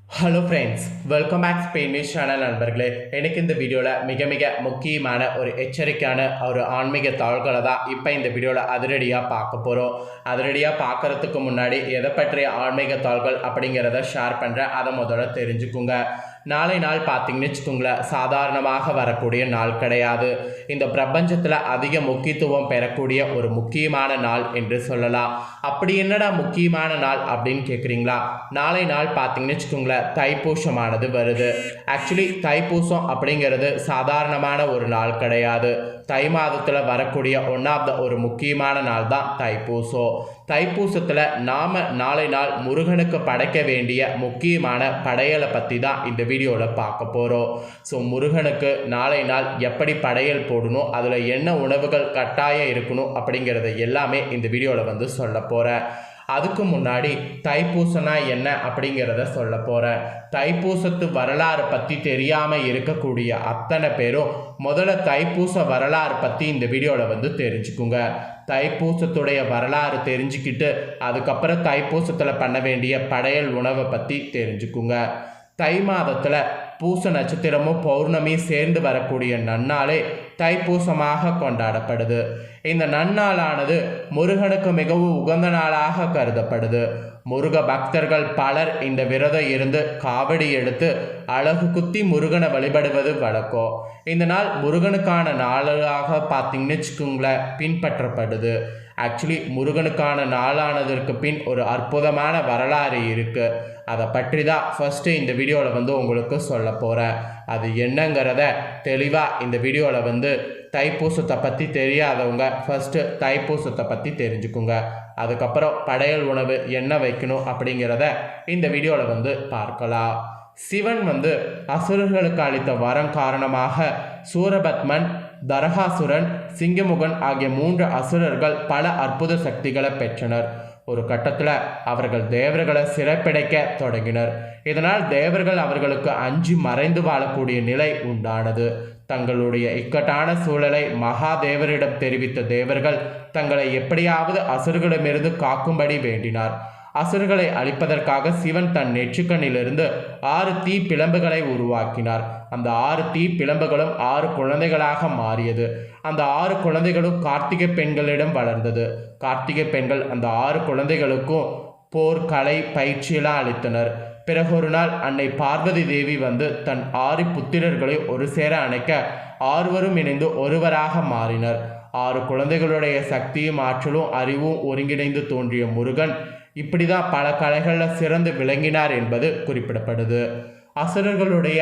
Hello friends, welcome back Spain news channel நண்பர்களே. எனக்கு இந்த வீடியோவில் மிக முக்கியமான ஒரு எச்சரிக்கையான ஒரு ஆன்மீக தாள்களை தான் இப்போ இந்த வீடியோவில் அதிரடியாக பார்க்க போகிறோம். அதிரடியாக பார்க்குறதுக்கு முன்னாடி எதை பற்றிய ஆன்மீக தாள்கள் அப்படிங்கிறத ஷேர் பண்ணுறேன். அதை முதல்ல தெரிஞ்சுக்குங்க. நாளை நாள் பார்த்தீங்கன்னு வச்சுக்கோங்களேன், சாதாரணமாக வரக்கூடிய நாள் கிடையாது. இந்த பிரபஞ்சத்தில் அதிக முக்கியத்துவம் பெறக்கூடிய ஒரு முக்கியமான நாள் என்று சொல்லலாம். அப்படி என்னடா முக்கியமான நாள் அப்படின்னு கேட்குறீங்களா? நாளை நாள் பார்த்தீங்கன்னு வச்சுக்கோங்களேன், தைப்பூசமானது வருது. ஆக்சுவலி தைப்பூசம் அப்படிங்கிறது சாதாரணமான ஒரு நாள் கிடையாது. தை மாதத்தில் வரக்கூடிய ஒரு முக்கியமான நாள் தான் தைப்பூசம். தைப்பூசத்தில் நாம் நாளை நாள் முருகனுக்கு படைக்க வேண்டிய முக்கியமான படையலை பற்றி தான் இந்த வீடியோவில் பார்க்க போகிறோம். ஸோ முருகனுக்கு நாளை நாள் எப்படி படையல் போடணும், அதில் என்ன உணவுகள் கட்டாயம் இருக்கணும் அப்படிங்கிறத எல்லாமே இந்த வீடியோவில் சொல்ல போகிறேன். அதுக்கு முன்னாடி தைப்பூசனா என்ன அப்படிங்கிறத சொல்ல போகிறேன். தைப்பூசத்து வரலாறு பற்றி தெரியாமல் இருக்கக்கூடிய அத்தனை பேரும் முதல்ல தைப்பூச வரலாறு பற்றி இந்த வீடியோவில் தெரிஞ்சுக்குங்க. தைப்பூசத்துடைய வரலாறு தெரிஞ்சுக்கிட்டு அதுக்கப்புறம் தைப்பூசத்தில் பண்ண வேண்டிய படையல் உணவை பற்றி தெரிஞ்சுக்குங்க. தை மாதத்தில் பூச நட்சத்திரமும் பௌர்ணமியும் சேர்ந்து வரக்கூடிய நன்னாளே தைப்பூசமாக கொண்டாடப்படுது. இந்த நன்னாளானது முருகனுக்கு மிகவும் உகந்த நாளாக கருதப்படுது. முருக பக்தர்கள் பலர் இந்த விரதம் இருந்து காவடி எடுத்து அழகு குத்தி முருகனை வழிபடுவது வழக்கம். இந்த நாள் முருகனுக்கான நாளாக பார்த்தீங்கன்னு வச்சுக்கோங்களேன் பின்பற்றப்படுது. ஆக்சுவலி முருகனுக்கான நாளானதற்கு பின் ஒரு அற்புதமான வரலாறு இருக்குது. அதை பற்றி தான் ஃபஸ்ட்டு இந்த வீடியோவில் உங்களுக்கு சொல்ல போகிறேன். அது என்னங்கிறத தெளிவாக இந்த வீடியோவில் தைப்பூசத்தை பற்றி தெரியாதவங்க ஃபஸ்ட்டு தைப்பூசத்தை பற்றி தெரிஞ்சுக்குங்க. அதுக்கப்புறம் படையல் உணவு என்ன வைக்கணும் அப்படிங்கிறத இந்த வீடியோவில் பார்க்கலாம். சிவன் அசுரர்களுக்கு அளித்த வரம் காரணமாக சூரபத்மன், தரகாசுரன், சிங்கமுகன் ஆகிய 3 அசுரர்கள் பல அற்புத சக்திகளை பெற்றனர். ஒரு கட்டத்தில் அவர்கள் தேவர்களை சிறைப்பிடைக்க தொடங்கினர். இதனால் தேவர்கள் அவர்களுக்கு அஞ்சி மறைந்து வாழக்கூடிய நிலை உண்டானது. தங்களுடைய இக்கட்டான சூழலை மகாதேவரிடம் தெரிவித்த தேவர்கள் தங்களை எப்படியாவது அசுரர்களிடமிருந்து காக்கும்படி வேண்டினார். அசுரர்களை அழிப்பதற்காக சிவன் தன் நெற்றிக்கண்ணிலிருந்து 6 தீ பிளம்புகளை உருவாக்கினார். அந்த 6 தீ பிளம்புகளும் 6 குழந்தைகளாக மாறியது. அந்த 6 குழந்தைகளும் கார்த்திகை பெண்களிடம் வளர்ந்தது. கார்த்திகை பெண்கள் அந்த 6 குழந்தைகளுக்கும் போர், கலை பயிற்சியெல்லாம் அளித்தனர். பிறகு ஒரு நாள் அன்னை பார்வதி தேவி தன் 6 புத்திரர்களை ஒரு சேர அணைக்க 6வரும் இணைந்து ஒருவராக மாறினர். 6 குழந்தைகளுடைய சக்தியும் ஆற்றலும் அறிவும் ஒருங்கிணைந்து தோன்றிய முருகன் இப்படிதான் பல கலைகளில் சிறந்து விளங்கினார் என்பது குறிப்பிடப்படுது. அசுரர்களுடைய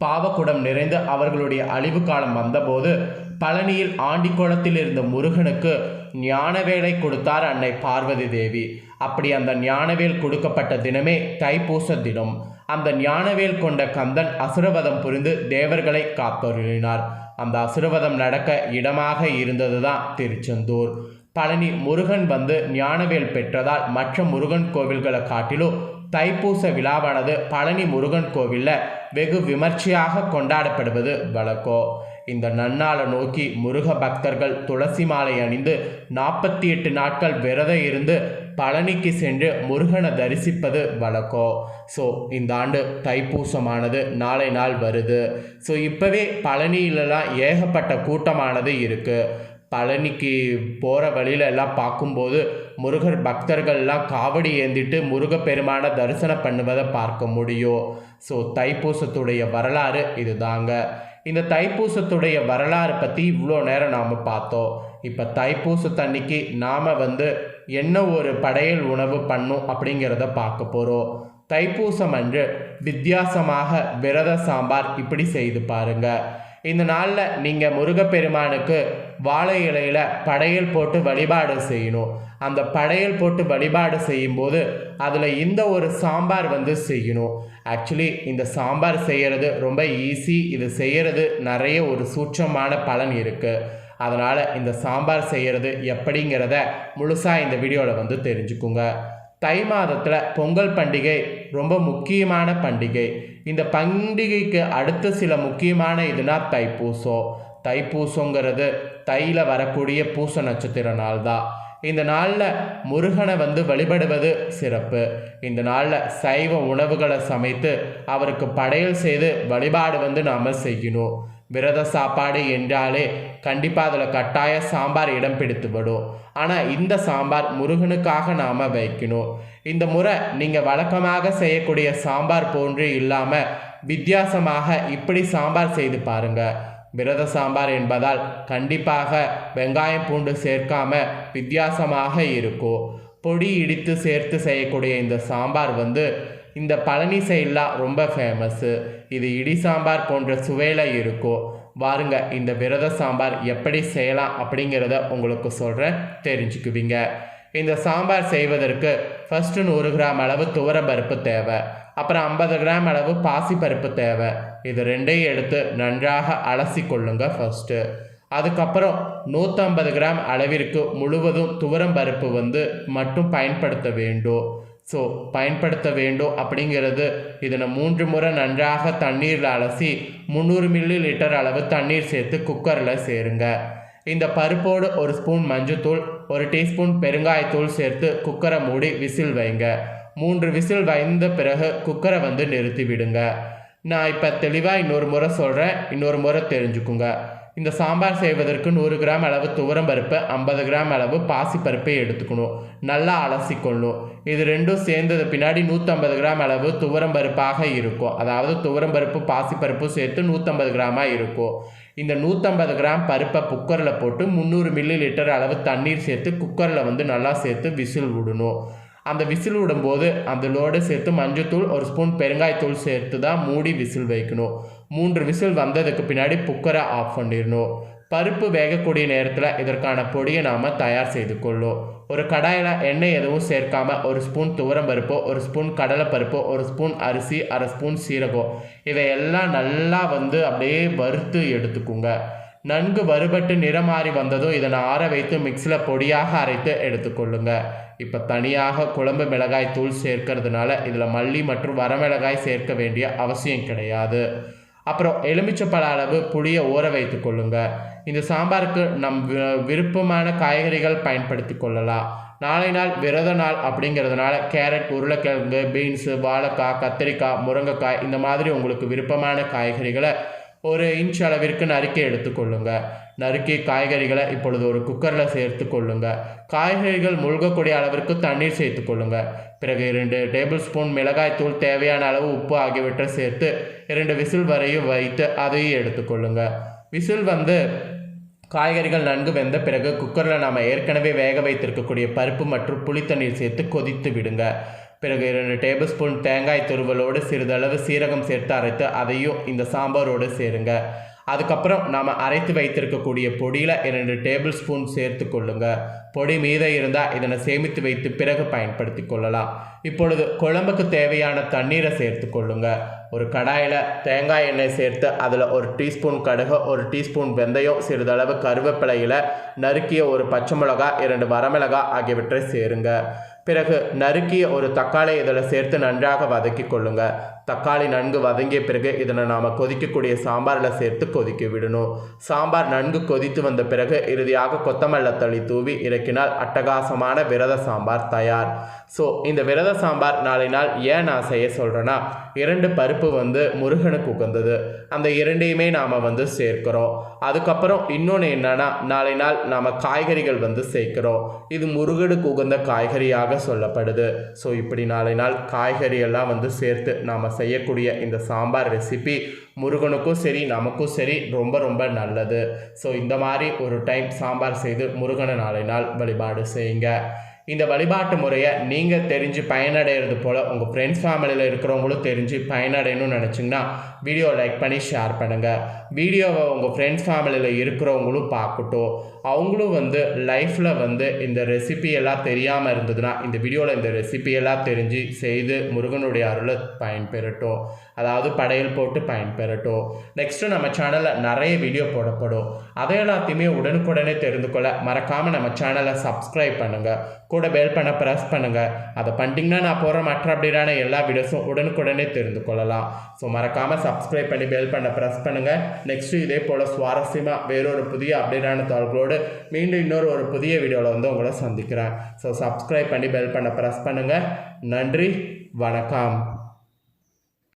பாவக்குடம் நிறைந்து அவர்களுடைய அழிவு காலம் வந்தபோது பழனியில் ஆண்டிக்குளத்தில் இருந்த முருகனுக்கு ஞானவேலை கொடுத்தார் அன்னை பார்வதி தேவி. அப்படி அந்த ஞானவேல் கொடுக்கப்பட்ட தினமே தைப்பூச தினம். அந்த ஞானவேல் கொண்ட கந்தன் அசுரவதம் புரிந்து தேவர்களை காத்தொருளினார். அந்த அசுரவதம் நடக்க இடமாக இருந்தது தான் திருச்செந்தூர். பழனி முருகன் ஞானவேல் பெற்றதால் மற்ற முருகன் கோவில்களை காட்டிலும் தைப்பூச விழாவானது பழனி முருகன் கோவிலில் வெகு விமர்சையாக கொண்டாடப்படுவது வழக்கம். இந்த நன்னாளை நோக்கி முருக பக்தர்கள் துளசி மாலை அணிந்து 48 நாட்கள் விரதம் இருந்து பழனிக்கு சென்று முருகனை தரிசிப்பது வழக்கம். ஸோ இந்த ஆண்டு தைப்பூசமானது நாளை நாள் வருது. ஸோ இப்போவே பழனியிலலாம் ஏகப்பட்ட கூட்டமானது இருக்குது. பழனிக்கு போகிற வழியில எல்லாம் பார்க்கும்போது முருகர் பக்தர்கள்லாம் காவடி ஏந்திட்டு முருகப்பெருமான தரிசனம் பண்ணுவதை பார்க்க முடியும். ஸோ தைப்பூசத்துடைய வரலாறு இதுதாங்க. இந்த தைப்பூசத்துடைய வரலாறு பற்றி இவ்வளோ நேரம் நாம் பார்த்தோம். இப்போ தைப்பூசத்தன்னைக்கு நாம் என்ன ஒரு படையல் உணவு பண்ணும் அப்படிங்கிறத பார்க்க போகிறோம். தைப்பூசம் அன்று வித்தியாசமாக விரத சாம்பார் இப்படி செய்து பாருங்கள். இந்த நாளில் நீங்கள் முருகப்பெருமானுக்கு வாழை இலையில் படையல் போட்டு வழிபாடு செய்யணும். அந்த படையல் போட்டு வழிபாடு செய்யும்போது அதில் இந்த ஒரு சாம்பார் செய்யணும். ஆக்சுவலி இந்த சாம்பார் செய்கிறது ரொம்ப ஈஸி. இது செய்கிறது நிறைய ஒரு சூட்சமான பலன் இருக்குது. அதனால் இந்த சாம்பார் செய்கிறது எப்படிங்கிறத முழுசாக இந்த வீடியோவில் தெரிஞ்சுக்குங்க. தை மாதத்தில் பொங்கல் பண்டிகை ரொம்ப முக்கியமான பண்டிகை. இந்த பண்டிகைக்கு அடுத்த சில முக்கியமான இதுனா தைப்பூசம். தைப்பூசங்கிறது தையில் வரக்கூடிய பூச நட்சத்திர நாள் தான். இந்த நாளில் முருகனை வந்து வழிபடுவது சிறப்பு. இந்த நாளில் சைவ உணவுகளை சமைத்து அவருக்கு படையல் செய்து வழிபாடு வந்து நாம் செய்யணும். விரத சாப்பாடு என்றாலே கண்டிப்பாக அதில் கட்டாய சாம்பார் இடம் பிடித்துவிடும். ஆனால் இந்த சாம்பார் முருகனுக்காக நாம் வைக்கணும். இந்த முறை நீங்கள் வழக்கமாக செய்யக்கூடிய சாம்பார் போன்று இல்லாமல் வித்தியாசமாக இப்படி சாம்பார் செய்து பாருங்கள். விரத சாம்பார் என்பதால் கண்டிப்பாக வெங்காயம் பூண்டு சேர்க்காம வித்தியாசமாக இருக்கும். பொடி இடித்து சேர்த்து செய்யக்கூடிய இந்த சாம்பார் வந்து இந்த பழனி சைடெலாம் ரொம்ப ஃபேமஸ்ஸு. இது இடி சாம்பார் போன்ற சுவையில் இருக்கும். வாருங்க இந்த விரத சாம்பார் எப்படி செய்யலாம் அப்படிங்கிறத உங்களுக்கு சொல்கிறேன், தெரிஞ்சுக்குவீங்க. இந்த சாம்பார் செய்வதற்கு ஃபஸ்ட்டு 100 கிராம் அளவு துவரம்பருப்பு தேவை. அப்புறம் 50 கிராம் அளவு பாசிப்பருப்பு தேவை. இது ரெண்டையும் எடுத்து நன்றாக அலசி கொள்ளுங்க ஃபஸ்ட்டு. அதுக்கப்புறம் 150 கிராம் அளவிற்கு முழுவதும் துவரம்பருப்பு வந்து மட்டும் பயன்படுத்த வேண்டும். பயன்படுத்த வேண்டும் அப்படிங்கிறது இதனை 3 முறை நன்றாக தண்ணீரில் அலசி 300 மில்லி லிட்டர் அளவு தண்ணீர் சேர்த்து குக்கரில் சேருங்க. இந்த பருப்போடு 1 ஸ்பூன் மஞ்சத்தூள், 1 டீஸ்பூன் பெருங்காயத்தூள் சேர்த்து குக்கரை மூடி விசில் வைங்க. 3 விசில் வைந்த பிறகு குக்கரை வந்து நிறுத்தி விடுங்க. நான் இப்போ தெளிவாக இன்னொரு முறை சொல்கிறேன், இன்னொரு முறை தெரிஞ்சுக்குங்க. இந்த சாம்பார் செய்வதற்கு 100 கிராம் அளவு துவரம்பருப்பு, 50 கிராம் அளவு பாசிப்பருப்பை எடுத்துக்கணும். நல்லா அலசிக்கொள்ளணும். இது ரெண்டும் சேர்ந்தது பின்னாடி 150 கிராம் அளவு துவரம்பருப்பாக இருக்கும். அதாவது துவரம்பருப்பு பாசிப்பருப்பு சேர்த்து 150 கிராமாக இருக்கும். இந்த 150 கிராம் பருப்பை குக்கரில் போட்டு 300 மில்லி லிட்டர் அளவு தண்ணீர் சேர்த்து குக்கரில் வந்து நல்லா சேர்த்து விசில் விடணும். அந்த விசில் விடும்போது அதோடு சேர்த்து மஞ்சத்தூள், 1 ஸ்பூன் பெருங்காயத்தூள் சேர்த்து தான் மூடி விசில் வைக்கணும். 3 விசில் வந்ததுக்கு பின்னாடி குக்கரை ஆஃப் பண்ணிடணும். பருப்பு வேகக்கூடிய நேரத்தில் இதற்கான பொடியை நாம் தயார் செய்து கொள்ளும். ஒரு கடாயில் எண்ணெய் எதுவும் சேர்க்காமல் 1 ஸ்பூன் துவரம்பருப்பு, 1 ஸ்பூன் கடலைப்பருப்பு, 1 ஸ்பூன் அரிசி, 1/2 ஸ்பூன் சீரகம் இதையெல்லாம் நல்லா வந்து அப்படியே வறுத்து எடுத்துக்குங்க. நன்கு வறுபட்டு நிறம் மாறி வந்ததும் இதனை ஆற வைத்து மிக்சியில் பொடியாக அரைத்து எடுத்துக்கொள்ளுங்க. இப்போ தனியாக குழம்பு மிளகாய் தூள் சேர்க்கறதுனால இதில் மல்லி மற்றும் வரமிளகாய் சேர்க்க வேண்டிய அவசியம் கிடையாது. அப்புறம் எலுமிச்சப்பழ அளவு புளியை ஊற வைத்து கொள்ளுங்க. இந்த சாம்பாருக்கு நம் விருப்பமான காய்கறிகள் பயன்படுத்தி கொள்ளலாம். நாளை நாள் விரத நாள் அப்படிங்கிறதுனால கேரட், உருளைக்கிழங்கு, பீன்ஸு, வாழைக்காய், கத்திரிக்காய், முருங்கைக்காய் இந்த மாதிரி உங்களுக்கு விருப்பமான காய்கறிகளை 1 இன்ச் அளவிற்கு நறுக்கி எடுத்துக்கொள்ளுங்க. நறுக்கிய காய்கறிகளை இப்பொழுது ஒரு குக்கரில் சேர்த்து கொள்ளுங்க. காய்கறிகள் முழுகக்கூடிய அளவிற்கு தண்ணீர் சேர்த்து கொள்ளுங்க. பிறகு 2 டேபிள் ஸ்பூன் மிளகாய் தூள், தேவையான அளவு உப்பு ஆகியவற்றை சேர்த்து 2 விசில் வரையும் வைத்து அதையும் எடுத்துக்கொள்ளுங்க. விசில் வந்து காய்கறிகள் நன்கு வெந்த பிறகு குக்கரில் நாம் ஏற்கனவே வேக வைத்திருக்கக்கூடிய பருப்பு மற்றும் புளித்தண்ணீர் சேர்த்து கொதித்து விடுங்க. பிறகு 2 டேபிள் ஸ்பூன் தேங்காய் துருவலோடு சிறிதளவு சீரகம் சேர்த்து அரைத்து அதையும் இந்த சாம்பாரோடு சேருங்க. அதுக்கப்புறம் நாம் அரைத்து வைத்திருக்கக்கூடிய பொடியில் 2 டேபிள் ஸ்பூன் சேர்த்து கொள்ளுங்க. பொடி மீதம் இருந்தால் இதனை சேமித்து வைத்து பிறகு பயன்படுத்தி கொள்ளலாம். இப்பொழுது குழம்புக்கு தேவையான தண்ணீரை சேர்த்து கொள்ளுங்க. ஒரு கடாயில் தேங்காய் எண்ணெய் சேர்த்து அதில் 1 டீஸ்பூன் கடுகு, 1 டீஸ்பூன் வெந்தயம், சிறிதளவு கருவேப்பிலையில் நறுக்கிய 1 பச்சை மிளகாய், 2 வரமிளகாய் ஆகியவற்றை சேருங்க. பிறகு நறுக்கிய 1 தக்காளி இதில் சேர்த்து நன்றாக வதக்கி கொள்ளுங்க. தக்காளி நன்கு வதங்கிய பிறகு இதனை நாம் கொதிக்கக்கூடிய சாம்பாரில் சேர்த்து கொதிக்க விடணும். சாம்பார் நன்கு கொதித்து வந்த பிறகு இறுதியாக கொத்தமல்லி தழை தூவி இறக்கினால் அட்டகாசமான விரத சாம்பார் தயார். இந்த விரத சாம்பார் நாளை நாள் ஏன் நான் செய்ய சொல்கிறேன்னா, 2 பருப்பு வந்து முருகனுக்கு உகந்தது. அந்த 2ஐயுமே நாம் வந்து சேர்க்கிறோம். அதுக்கப்புறம் இன்னொன்று என்னன்னா, நாளை நாள் நாம் காய்கறிகள் வந்து சேர்க்கிறோம். இது முருகனுக்கு உகந்த காய்கறியாக சொல்லப்படுது. இப்படி நாளை நாள் காய்கறி எல்லாம் வந்து சேர்த்து நாம் செய்யக்கூடிய இந்த சாம்பார் ரெசிபி முருகனுக்கும் சரி நமக்கும் சரி ரொம்ப ரொம்ப நல்லது. இந்த மாதிரி ஒரு டைம் சாம்பார் செய்து முருகனை நாளை நாள் வழிபாடு செய்யுங்க. இந்த வழிபாட்டு முறையை நீங்கள் தெரிஞ்சு பயனடைகிறது போல் உங்கள் ஃப்ரெண்ட்ஸ் ஃபேமிலியில் இருக்கிறவங்களும் தெரிஞ்சு பயனடையணும்னு நினச்சிங்கன்னா வீடியோ லைக் பண்ணி ஷேர் பண்ணுங்கள். வீடியோவை உங்கள் ஃப்ரெண்ட்ஸ் ஃபேமிலியில் இருக்கிறவங்களும் பார்க்கட்டும். அவங்களும் வந்து லைஃப்பில் வந்து இந்த ரெசிபியெல்லாம் தெரியாமல் இருந்ததுன்னா இந்த வீடியோவில் இந்த ரெசிபியெல்லாம் தெரிஞ்சு செய்து முருகனுடைய அருளை பயன்பெறட்டும். அதாவது படையல் போட்டு பயன்பெறட்டும். நெக்ஸ்ட்டு நம்ம சேனலில் நிறைய வீடியோ போடப்படும். அதை எல்லாத்தையுமே உடனுக்குடனே தெரிந்து கொள்ள மறக்காமல் நம்ம சேனலை சப்ஸ்கிரைப் பண்ணுங்கள். கூட பெல் பண்ண ப்ரெஸ் பண்ணுங்கள். அதை பண்ணிட்டீங்கன்னா நான் போகிற மற்ற அப்டேட்டான எல்லா வீடியோஸும் உடனுக்குடனே தெரிந்து கொள்ளலாம். ஸோ மறக்காமல் சப்ஸ்கிரைப் பண்ணி பெல் பண்ண ப்ரெஸ் பண்ணுங்கள். நெக்ஸ்ட்டு இதே போல் சுவாரஸ்யமாக வேறொரு புதிய அப்டேட்டான தகவல்களோடு மீண்டும் இன்னொரு ஒரு புதிய வீடியோவில் வந்து உங்களை சந்திக்கிறேன். ஸோ சப்ஸ்கிரைப் பண்ணி பெல் பண்ண ப்ரெஸ் பண்ணுங்கள். நன்றி, வணக்கம்.